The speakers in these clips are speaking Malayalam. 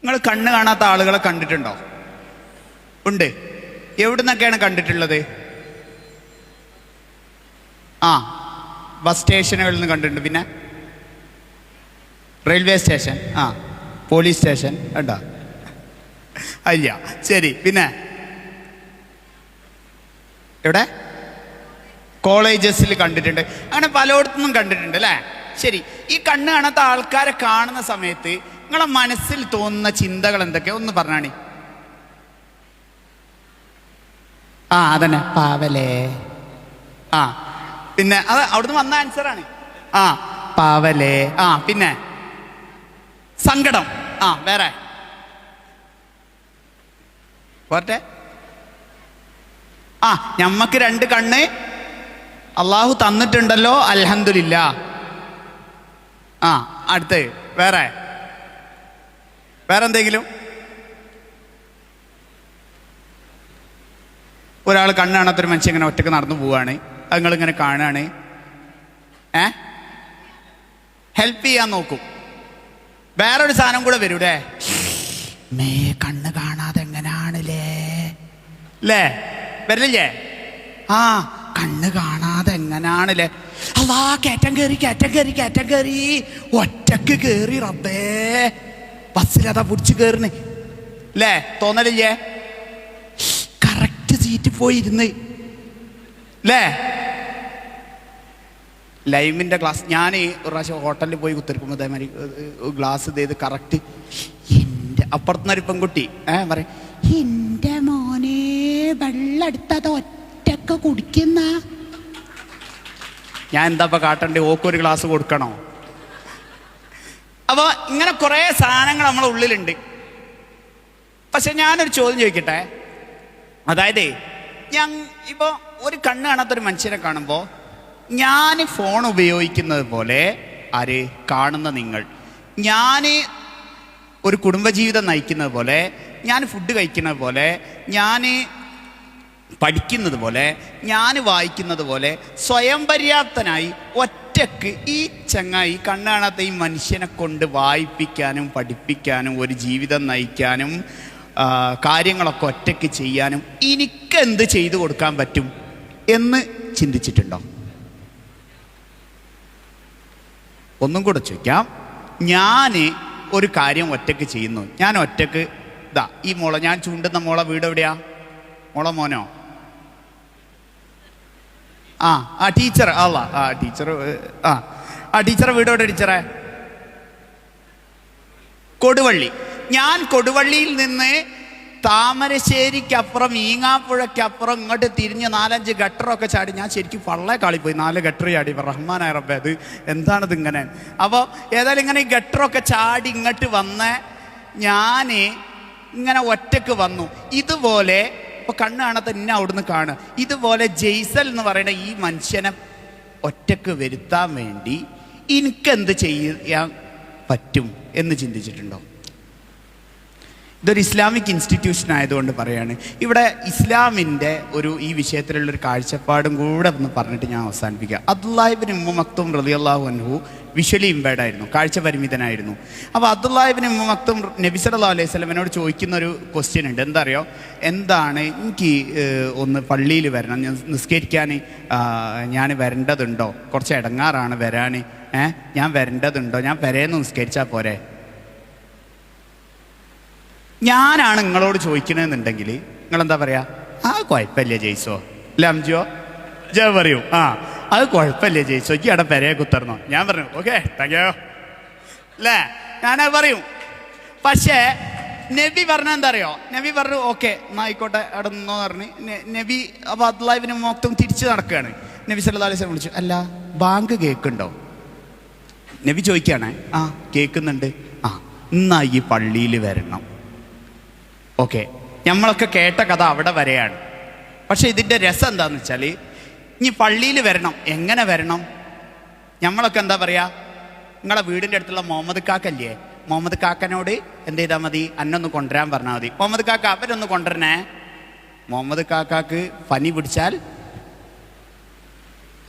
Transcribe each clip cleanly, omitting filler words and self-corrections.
നിങ്ങൾ കണ്ണ് കാണാത്ത ആളുകളെ കണ്ടിട്ടുണ്ടോ? ഉണ്ട്. എവിടുന്നൊക്കെയാണ് കണ്ടിട്ടുള്ളത്? ബസ് സ്റ്റേഷനുകളിൽ നിന്ന് കണ്ടിട്ടുണ്ട്. പിന്നെ റെയിൽവേ സ്റ്റേഷൻ, പോലീസ് സ്റ്റേഷൻ ഉണ്ടോ? അല്ല, ശരി. പിന്നെ എവിടെ? കോളേജസിൽ കണ്ടിട്ടുണ്ട്. അങ്ങനെ പലയിടത്തുനിന്നും കണ്ടിട്ടുണ്ട് അല്ലേ? ശരി. ഈ കണ്ണ് കാണാത്ത ആൾക്കാരെ കാണുന്ന സമയത്ത് നിങ്ങളെ മനസ്സിൽ തോന്നുന്ന ചിന്തകൾ എന്തൊക്കെയാ ഒന്ന് പറഞ്ഞാണി. അതന്നെ, പാവലേ. പിന്നെ അത് അവിടുന്ന് വന്ന ആൻസറാണ്. പാവലേ. പിന്നെ സങ്കടം. വേറെ പോട്ടെ. ഞമ്മക്ക് 2 കണ്ണ് അള്ളാഹു തന്നിട്ടുണ്ടല്ലോ, അൽഹംദുലില്ലാ. അടുത്ത് വേറെ എന്തെങ്കിലും? ഒരാൾ കണ്ണ് കാണാത്തൊരു മനുഷ്യൻ ഇങ്ങനെ ഒറ്റക്ക് നടന്നു പോവാണ്, നിങ്ങളിങ്ങനെ കാണുകയാണ്, ഹെൽപ്പ് ചെയ്യാൻ നോക്കും. വേറൊരു സാധനം കൂടെ വരൂലേ, കണ്ണ് കാണാതെ എങ്ങനാണല്ലേ അല്ലേ? വരില്ലേ? കണ്ണ് കാണാതെ എങ്ങനാണല്ലേ? അല്ലാ, കയറ്റം കയറി ഒറ്റക്ക് കയറി, റബ്ബേ ബസ്സിലതാ പിടിച്ച് കയറിന് അല്ലേ? തോന്നലില്ലേ? കറക്റ്റ് സീറ്റ് പോയിരുന്ന് അല്ലേ? ലൈമിൻ്റെ ഗ്ലാസ്, ഞാൻ ഒരു പ്രാവശ്യം ഹോട്ടലിൽ പോയി കുത്തിരിക്കുമ്പോൾ അതേമാതിരി ഗ്ലാസ് ചെയ്ത് കറക്റ്റ് എൻ്റെ അപ്പുറത്തുനിന്നൊരു പെൺകുട്ടി പറയും, എൻ്റെ മോനെ വെള്ളം എടുത്തത് ഒറ്റക്ക് കുടിക്കുന്ന. ഞാൻ എന്താ കാട്ടണ്ടേ? ഓക്കൊരു ഗ്ലാസ് കൊടുക്കണോ? അപ്പോൾ ഇങ്ങനെ കുറേ സാധനങ്ങൾ നമ്മളെ ഉള്ളിലുണ്ട്. പക്ഷെ ഞാനൊരു ചോദ്യം ചോദിക്കട്ടെ. അതായത് ഇപ്പോൾ ഒരു കണ്ണ് കാണാത്തൊരു മനുഷ്യനെ കാണുമ്പോൾ ഞാൻ ഫോൺ ഉപയോഗിക്കുന്നത് പോലെ കാണുന്ന നിങ്ങൾ, ഞാൻ ഒരു കുടുംബജീവിതം നയിക്കുന്നത് പോലെ, ഞാൻ ഫുഡ് കഴിക്കുന്നത് പോലെ, ഞാൻ പഠിക്കുന്നത് പോലെ, ഞാൻ വായിക്കുന്നത് പോലെ സ്വയം പര്യാപ്തനായി ഒറ്റക്ക് ഈ ചങ്ങായി കണ്ണ് കാണാത്ത ഈ മനുഷ്യനെ കൊണ്ട് വായിപ്പിക്കാനും പഠിപ്പിക്കാനും ഒരു ജീവിതം നയിക്കാനും കാര്യങ്ങളൊക്കെ ഒറ്റയ്ക്ക് ചെയ്യാനും എനിക്കെന്ത് ചെയ്തു കൊടുക്കാൻ പറ്റും എന്ന് ചിന്തിച്ചിട്ടുണ്ടോ? ഒന്നും കൂടെ ചോദിക്കാം. ഞാൻ ഒരു കാര്യം ഒറ്റയ്ക്ക് ചെയ്യുന്നു. ഞാൻ ഒറ്റയ്ക്ക് ഈ മോളെ, ഞാൻ ചൂണ്ടുന്ന മോളെ വീട് എവിടെയാ? മോളെ മോനോ? ടീച്ചർ. ടീച്ചർ. ടീച്ചറെ വീട് എവിടെ? ടീച്ചറെ കൊടുവള്ളി. ഞാൻ കൊടുവള്ളിയിൽ നിന്ന് താമരശ്ശേരിക്കപ്പുറം ഈങ്ങാപ്പുഴയ്ക്കപ്പുറം ഇങ്ങോട്ട് തിരിഞ്ഞ് 4-5 ഗട്ടറൊക്കെ ചാടി. ഞാൻ ശരിക്കും പള്ളേക്കാളിപ്പോയി. 4 ഗട്ടർ ചാടി. റഹ്മാനായ റബ്ബേ, അത് എന്താണിത് ഇങ്ങനെ? അപ്പോൾ ഏതായാലും ഇങ്ങനെ ഈ ഗട്ടറൊക്കെ ചാടി ഇങ്ങോട്ട് വന്ന് ഞാൻ ഇങ്ങനെ ഒറ്റക്ക് വന്നു. ഇതുപോലെ ഇപ്പോൾ കണ്ണ് കാണാത്ത എന്നെ അവിടുന്ന് കാണുക. ഇതുപോലെ ജെയ്സൽ എന്ന് പറയുന്ന ഈ മനുഷ്യനെ ഒറ്റക്ക് വരുത്താൻ വേണ്ടി എനിക്കെന്ത് ചെയ്യാൻ പറ്റും എന്ന് ചിന്തിച്ചിട്ടുണ്ടോ? ഇതൊരു ഇസ്ലാമിക് ഇൻസ്റ്റിറ്റ്യൂഷൻ ആയതുകൊണ്ട് പറയാണ്. ഇവിടെ ഇസ്ലാമിൻ്റെ ഈ വിഷയത്തിലുള്ളൊരു കാഴ്ചപ്പാടും കൂടെ ഒന്ന് പറഞ്ഞിട്ട് ഞാൻ അവസാനിപ്പിക്കുക. അബ്ദുല്ലാഹി ഇബ്നു ഉമ്മു മക്തൂം റളിയല്ലാഹു അൻഹു വിഷ്വലി ഇമ്പയർഡ് ആയിരുന്നു, കാഴ്ച പരിമിതനായിരുന്നു. അപ്പോൾ അബ്ദുല്ലാഹി ഇബ്നു ഉമ്മു മക്തൂം നബി സല്ലല്ലാഹു അലൈഹി വസല്ലമയോട് ചോദിക്കുന്നൊരു ക്വസ്റ്റ്യൻ ഉണ്ട്. എന്താ അറിയോ? എന്താണ്, എനിക്ക് ഒന്ന് പള്ളിയിൽ വരണം, ഞാൻ നിസ്കരിക്കാൻ ഞാൻ വരേണ്ടതുണ്ടോ? കുറച്ച് ഇടങ്ങാറാണ് വരാൻ, ഞാൻ വരേണ്ടതുണ്ടോ? ഞാൻ പെരേന്ന് നിസ്കരിച്ചാൽ പോരെ? ഞാനാണ് നിങ്ങളോട് ചോദിക്കണമെന്നുണ്ടെങ്കിൽ നിങ്ങളെന്താ പറയാ? കുഴപ്പമില്ല ജയിസോ, ലംജോ ജോ പറയൂ. അത് കുഴപ്പമില്ല ജയിസോ, എനിക്ക് അവിടെ പെരയെ കുത്തർന്നോ? ഞാൻ പറഞ്ഞു ഓക്കെ താങ്ക് യു അല്ലേ, ഞാനത് പറയും. പക്ഷേ നബി പറഞ്ഞ എന്താ അറിയോ? നബി പറഞ്ഞു ഓക്കെ എന്നാ ആയിക്കോട്ടെ അവിടെ നിന്നോന്ന് പറഞ്ഞ് നബി. അപ്പോൾ അബ്ദുല്ലാഹി ഇബ്നു മക്തൂം തിരിച്ച് നടക്കുകയാണ്. നബി സല്ലല്ലാഹു അലൈഹി വസല്ലം വിളിച്ചു, അല്ല ബാങ്ക് കേൾക്കുന്നുണ്ടോ? നബി ചോദിക്കുകയാണ്. കേൾക്കുന്നുണ്ട്. എന്നാ ഈ പള്ളിയിൽ വരണം. ഓക്കെ, നമ്മളൊക്കെ കേട്ട കഥ അവിടെ വരെയാണ്. പക്ഷെ ഇതിൻ്റെ രസം എന്താണെന്ന് വെച്ചാൽ, ഇനി പള്ളിയിൽ വരണം, എങ്ങനെ വരണം? നമ്മളൊക്കെ എന്താ പറയുക? നിങ്ങളെ വീടിൻ്റെ അടുത്തുള്ള മുഹമ്മദ് കാക്കല്ലേ, മുഹമ്മദ് കാക്കനോട് എന്ത് ചെയ്താൽ മതി? അന്നൊന്ന് കൊണ്ടുവരാൻ പറഞ്ഞാൽ മതി. മുഹമ്മദ് കാക്ക അവരൊന്ന് കൊണ്ടുവരണേ. മുഹമ്മദ് കാക്കാക്ക് പനി പിടിച്ചാൽ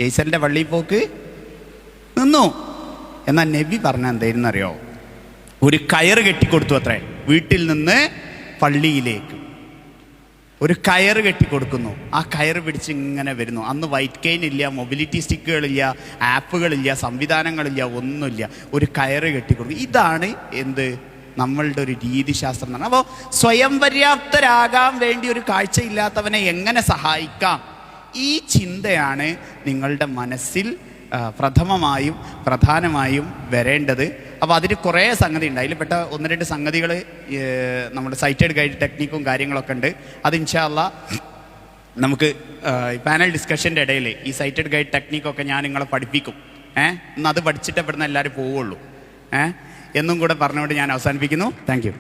ജയ്സലിൻ്റെ പള്ളിയിൽ പോക്ക് നിന്നു. എന്നാൽ നബി പറഞ്ഞ എന്തായിരുന്നറിയോ? ഒരു കയറ് കെട്ടിക്കൊടുത്തു അത്രേ. വീട്ടിൽ നിന്ന് പള്ളിയിലേക്ക്. ഒരു കയറ് കെട്ടിക്കൊടുക്കുന്നു, ആ കയറ് പിടിച്ച് ഇങ്ങനെ വരുന്നു. അന്ന് വൈറ്റ് കെയിൻ ഇല്ല, മൊബിലിറ്റി സ്റ്റിക്കുകളില്ല, ആപ്പുകളില്ല, സംവിധാനങ്ങളില്ല, ഒന്നുമില്ല. ഒരു കയറ് കെട്ടിക്കൊടുക്കും. ഇതാണ് എന്ത് നമ്മളുടെ ഒരു രീതിശാസ്ത്രം എന്നാണ്. അപ്പോൾ സ്വയം പര്യാപ്തരാകാൻ വേണ്ടി ഒരു കാഴ്ചയില്ലാത്തവനെ എങ്ങനെ സഹായിക്കാം, ഈ ചിന്തയാണ് നിങ്ങളുടെ മനസ്സിൽ പ്രധാനമായും വരേണ്ടത്. അപ്പോൾ അതിന് കുറേ സംഗതി ഉണ്ട്. അതിൽ പെട്ട 1-2 സംഗതികൾ നമ്മുടെ സൈറ്റഡ് ഗൈഡ് ടെക്നിക്കും കാര്യങ്ങളൊക്കെ ഉണ്ട്. അത് ഇൻഷാ അല്ലാഹ് നമുക്ക് പാനൽ ഡിസ്കഷൻ്റെ ഇടയിൽ ഈ സൈറ്റഡ് ഗൈഡ് ടെക്നിക്കൊക്കെ ഞാൻ നിങ്ങളെ പഠിപ്പിക്കും. ഇന്ന് അത് പഠിച്ചിട്ട് ഇവിടുന്ന് എല്ലാവരും പോവുള്ളൂ എന്നും കൂടെ പറഞ്ഞുകൊണ്ട് ഞാൻ അവസാനിപ്പിക്കുന്നു. Thank you.